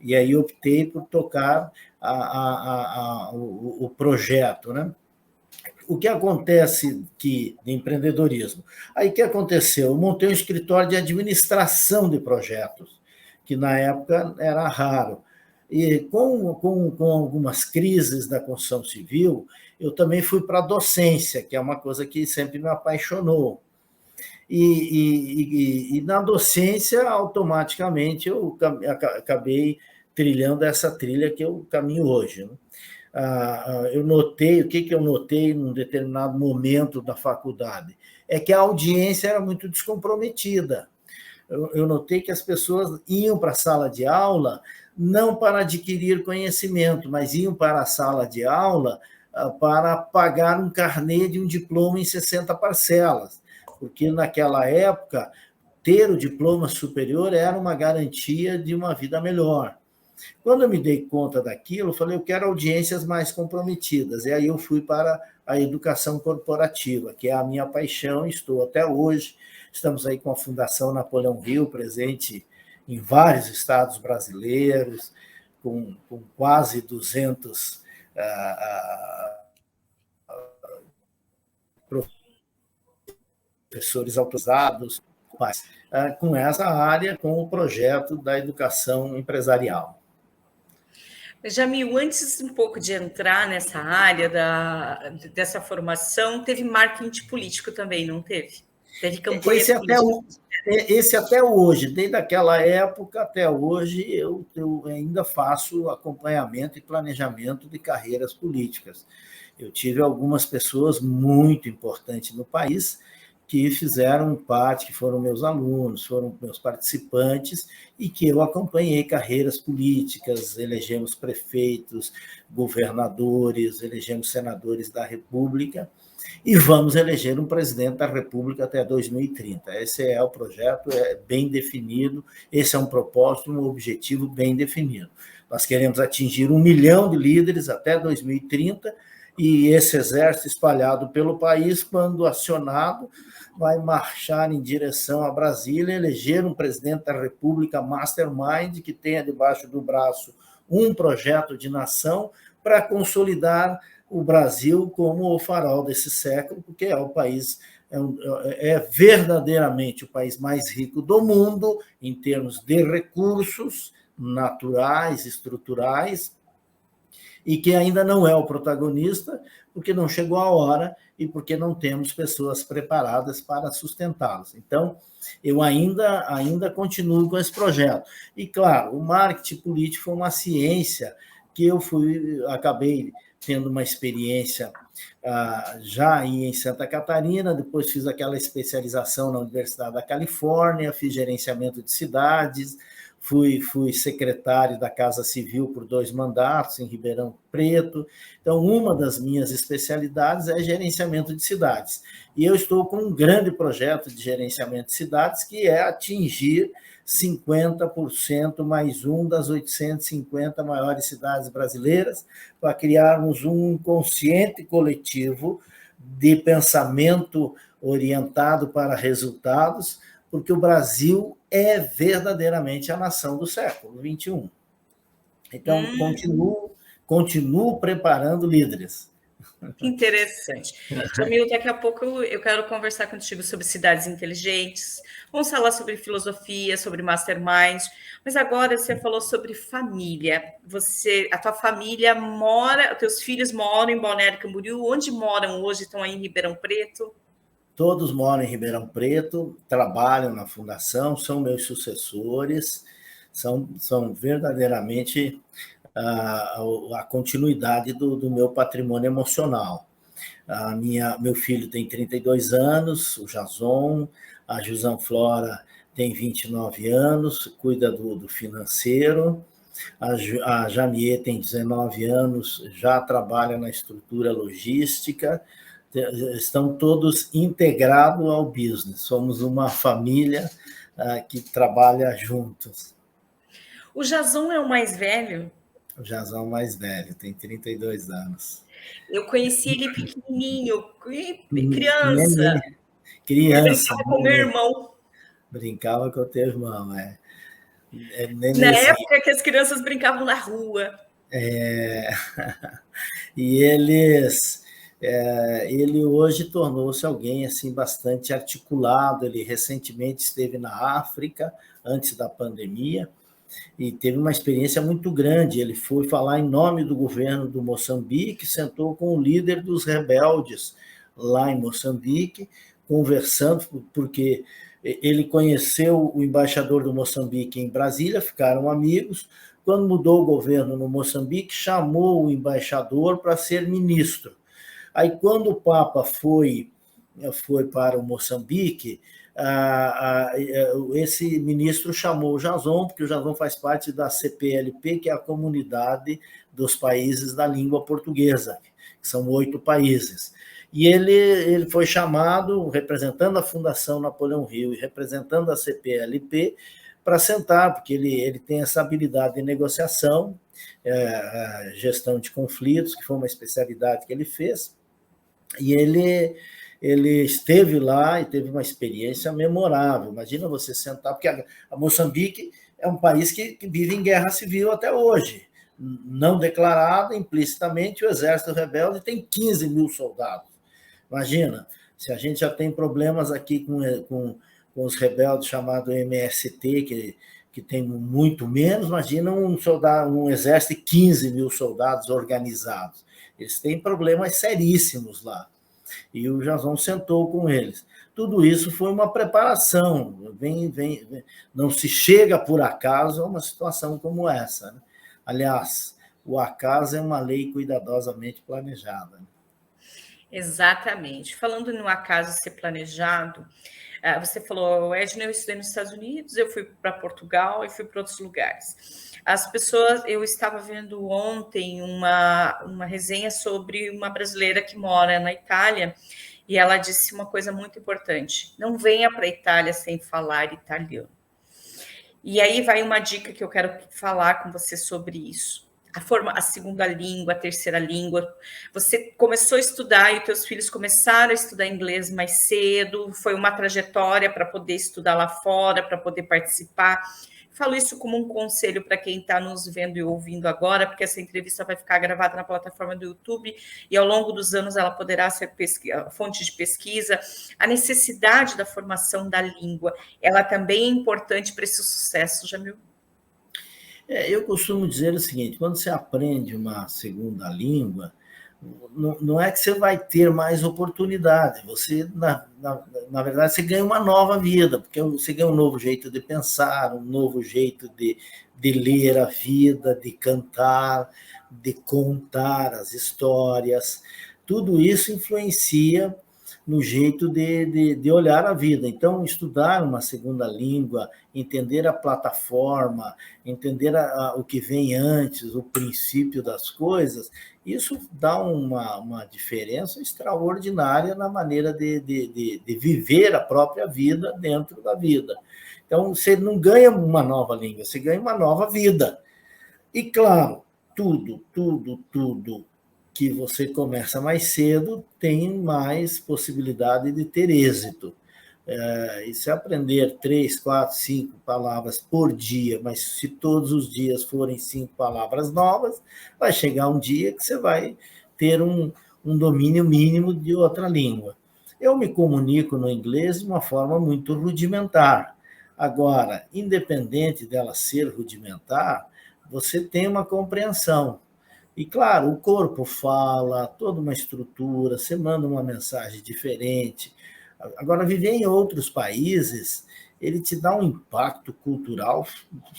E aí optei por tocar o projeto, né? O que acontece de empreendedorismo? Aí o que aconteceu? Eu montei um escritório de administração de projetos, que na época era raro. E com algumas crises da construção civil, eu também fui para a docência, que é uma coisa que sempre me apaixonou. E na docência, automaticamente, eu acabei trilhando essa trilha que eu caminho hoje, né? Eu notei, o que eu notei num determinado momento da faculdade? É que a audiência era muito descomprometida. Eu notei que as pessoas iam para a sala de aula não para adquirir conhecimento, mas iam para a sala de aula para pagar um carnê de um diploma em 60 parcelas, porque naquela época ter o diploma superior era uma garantia de uma vida melhor. Quando eu me dei conta daquilo, eu falei, eu quero audiências mais comprometidas. E aí eu fui para a educação corporativa, que é a minha paixão, estou até hoje. Estamos aí com a Fundação Napoleão Hill, presente em vários estados brasileiros, com quase 200 professores autorizados, com essa área, com o projeto da educação empresarial. Jamil, antes um pouco de entrar nessa área dessa formação, teve marketing político também, não teve? Teve campanhas políticas. Esse até hoje, desde aquela época até hoje, eu ainda faço acompanhamento e planejamento de carreiras políticas. Eu tive algumas pessoas muito importantes no país que fizeram parte, que foram meus alunos, foram meus participantes, e que eu acompanhei carreiras políticas, elegemos prefeitos, governadores, elegemos senadores da República, e vamos eleger um presidente da República até 2030. Esse é o projeto, é bem definido, esse é um propósito, um objetivo bem definido. Nós queremos atingir 1 milhão de líderes até 2030, e esse exército espalhado pelo país, quando acionado, vai marchar em direção a Brasília, eleger um presidente da República mastermind, que tenha debaixo do braço um projeto de nação para consolidar o Brasil como o farol desse século, porque é o país, é verdadeiramente o país mais rico do mundo, em termos de recursos naturais, estruturais, e que ainda não é o protagonista, porque não chegou a hora e porque não temos pessoas preparadas para sustentá-los. Então, eu ainda continuo com esse projeto. E, claro, o marketing político foi uma ciência que acabei tendo uma experiência já em Santa Catarina, depois fiz aquela especialização na Universidade da Califórnia, fiz gerenciamento de cidades, fui secretário da Casa Civil por 2 mandatos em Ribeirão Preto. Então, uma das minhas especialidades é gerenciamento de cidades. E eu estou com um grande projeto de gerenciamento de cidades, que é atingir 50% mais um das 850 maiores cidades brasileiras, para criarmos um inconsciente coletivo de pensamento orientado para resultados, porque o Brasil é verdadeiramente a nação do século XXI. Então, continuo preparando líderes. Que interessante. Jamil, daqui a pouco eu quero conversar contigo sobre cidades inteligentes, vamos falar sobre filosofia, sobre mastermind, mas agora você falou sobre família. A tua família mora, os teus filhos moram em Balneário Camboriú, onde moram hoje? Estão aí em Ribeirão Preto? Todos moram em Ribeirão Preto, trabalham na fundação, são meus sucessores, são verdadeiramente a continuidade do meu patrimônio emocional. Meu filho tem 32 anos, o Jason, a Jusão Flora tem 29 anos, cuida do financeiro, a Janie tem 19 anos, já trabalha na estrutura logística, estão todos integrados ao business, somos uma família que trabalha juntos. O Jason é o mais velho? O Jason é o mais velho, tem 32 anos. Eu conheci ele pequenininho, criança. Criança. Ele brincava com meu irmão. Brincava com o teu irmão, é. Na época que as crianças brincavam na rua. E ele hoje tornou-se alguém assim bastante articulado. Ele recentemente esteve na África, antes da pandemia, e teve uma experiência muito grande. Ele foi falar em nome do governo do Moçambique, sentou com o líder dos rebeldes lá em Moçambique, conversando, porque ele conheceu o embaixador do Moçambique em Brasília, ficaram amigos. Quando mudou o governo no Moçambique, chamou o embaixador para ser ministro. Aí, quando o Papa foi para o Moçambique, esse ministro chamou o Jason, porque o Jason faz parte da CPLP, que é a Comunidade dos Países da Língua Portuguesa, que são 8 países. E ele foi chamado, representando a Fundação Napoleão Hill e representando a CPLP, para sentar, porque ele tem essa habilidade de negociação, gestão de conflitos, que foi uma especialidade que ele fez, e ele esteve lá e teve uma experiência memorável. Imagina você sentar, porque a Moçambique é um país que vive em guerra civil até hoje, não declarada, implicitamente. O exército rebelde tem 15 mil soldados. Imagina, se a gente já tem problemas aqui com os rebeldes chamados MST, que tem muito menos, imagina um exército de 15 mil soldados organizados. Eles têm problemas seríssimos lá. E o Jason sentou com eles. Tudo isso foi uma preparação. Não se chega por acaso a uma situação como essa, né? Aliás, o acaso é uma lei cuidadosamente planejada. Exatamente. Falando no acaso ser planejado, você falou, Edna, eu estudei nos Estados Unidos, eu fui para Portugal e fui para outros lugares. As pessoas, eu estava vendo ontem uma resenha sobre uma brasileira que mora na Itália, e ela disse uma coisa muito importante: não venha para a Itália sem falar italiano. E aí vai uma dica que eu quero falar com você sobre isso. A segunda língua, a terceira língua. Você começou a estudar e os teus filhos começaram a estudar inglês mais cedo, foi uma trajetória para poder estudar lá fora, para poder participar. Falo isso como um conselho para quem está nos vendo e ouvindo agora, porque essa entrevista vai ficar gravada na plataforma do YouTube e ao longo dos anos ela poderá ser fonte de pesquisa. A necessidade da formação da língua, ela também é importante para esse sucesso, Jamil? Eu costumo dizer o seguinte: quando você aprende uma segunda língua, não é que você vai ter mais oportunidade, você, na verdade, você ganha uma nova vida, porque você ganha um novo jeito de pensar, um novo jeito de ler a vida, de cantar, de contar as histórias. Tudo isso influencia no jeito de olhar a vida. Então, estudar uma segunda língua, entender a plataforma, entender o que vem antes, o princípio das coisas, isso dá uma diferença extraordinária na maneira de viver a própria vida dentro da vida. Então, você não ganha uma nova língua, você ganha uma nova vida. E, claro, tudo que você começa mais cedo tem mais possibilidade de ter êxito. E se aprender 3, 4, 5 palavras por dia, mas se todos os dias forem 5 palavras novas, vai chegar um dia que você vai ter um domínio mínimo de outra língua. Eu me comunico no inglês de uma forma muito rudimentar. Agora, independente dela ser rudimentar, você tem uma compreensão. E, claro, o corpo fala, toda uma estrutura, você manda uma mensagem diferente. Agora, viver em outros países, ele te dá um impacto cultural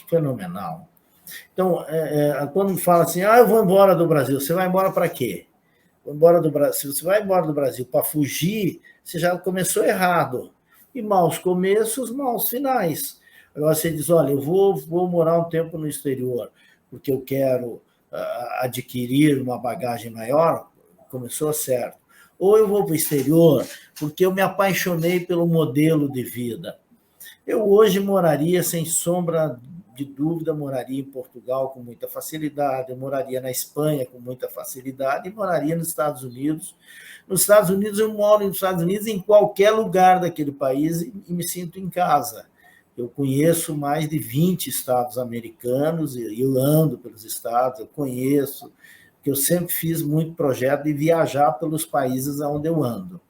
fenomenal. Então, quando fala assim, eu vou embora do Brasil, você vai embora para quê? Vou embora do Brasil. Se você vai embora do Brasil para fugir, você já começou errado. E maus começos, maus finais. Agora você diz, olha, eu vou morar um tempo no exterior, porque eu quero adquirir uma bagagem maior, começou certo. Ou eu vou para o exterior porque eu me apaixonei pelo modelo de vida. Eu hoje moraria, sem sombra de dúvida, moraria em Portugal com muita facilidade, eu moraria na Espanha com muita facilidade e moraria nos Estados Unidos. Nos Estados Unidos, eu moro nos Estados Unidos em qualquer lugar daquele país e me sinto em casa. Eu conheço mais de 20 estados americanos, e eu ando pelos estados, eu conheço, porque eu sempre fiz muito projeto de viajar pelos países onde eu ando.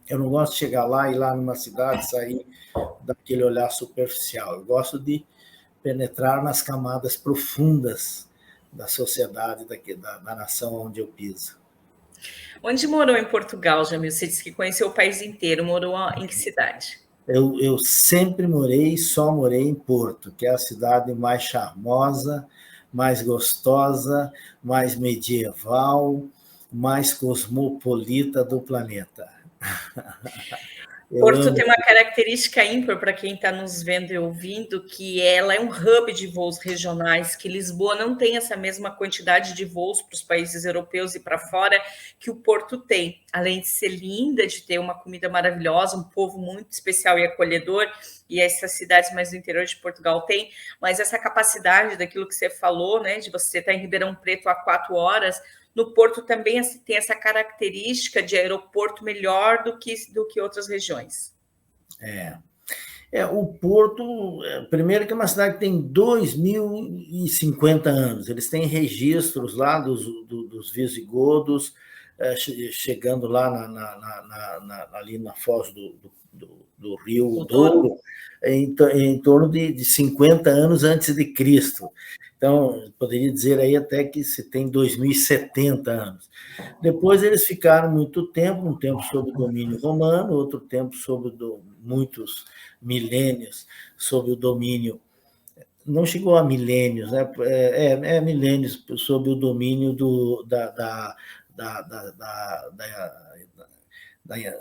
Eu não gosto de chegar lá, ir lá numa cidade, sair daquele olhar superficial. Eu gosto de penetrar nas camadas profundas da sociedade, da nação onde eu piso. Onde morou em Portugal, Jamil? Você disse que conheceu o país inteiro. Morou em que cidade? Eu sempre morei, só morei em Porto, que é a cidade mais charmosa, mais gostosa, mais medieval, mais cosmopolita do planeta. Eu Porto tem amo. uma característica ímpar para quem está nos vendo e ouvindo, que ela é um hub de voos regionais, que Lisboa não tem essa mesma quantidade de voos para os países europeus e para fora que o Porto tem. Além de ser linda, de ter uma comida maravilhosa, um povo muito especial e acolhedor, e essas cidades mais do interior de Portugal tem, mas essa capacidade daquilo que você falou, né, de você estar em Ribeirão Preto a 4 horas, no Porto também tem essa característica de aeroporto melhor do que outras regiões. O Porto, primeiro que é uma cidade que tem 2050 anos, eles têm registros lá dos visigodos, chegando lá ali na foz do Rio Douro, em torno de 50 anos antes de Cristo. Então, poderia dizer aí até que se tem 2070 anos. Depois eles ficaram muito tempo, um tempo sob o domínio romano, outro tempo sob muitos milênios sob o domínio, não chegou a milênios, né? Milênios sob o domínio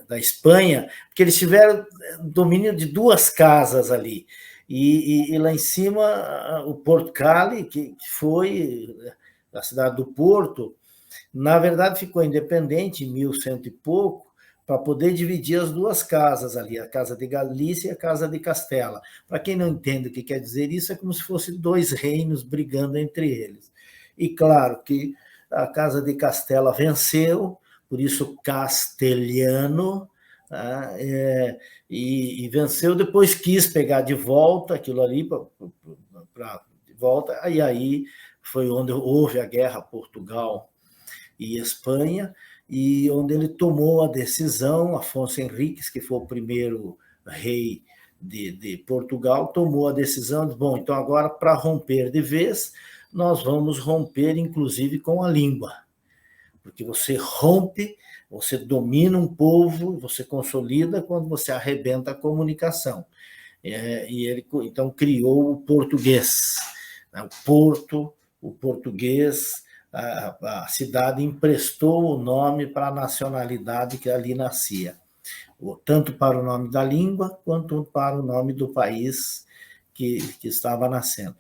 da Espanha, porque eles tiveram domínio de 2 casas ali. E lá em cima, o Porto Cali, que foi a cidade do Porto, na verdade ficou independente em 1100 e pouco, para poder dividir as 2 casas ali, a Casa de Galícia e a Casa de Castela. Para quem não entende o que quer dizer isso, é como se fossem 2 reinos brigando entre eles. E claro que a Casa de Castela venceu, por isso castelhano, e venceu, depois quis pegar de volta aquilo ali, de volta, e aí foi onde houve a guerra Portugal e Espanha, e onde ele tomou a decisão, Afonso Henriques, que foi o primeiro rei de Portugal, tomou a decisão de, bom, então agora, para romper de vez, nós vamos romper, inclusive, com a língua, porque você rompe, você domina um povo, você consolida quando você arrebenta a comunicação. E ele, então, criou o português, né? O Porto, o português, a cidade emprestou o nome para a nacionalidade que ali nascia, tanto para o nome da língua, quanto para o nome do país que estava nascendo.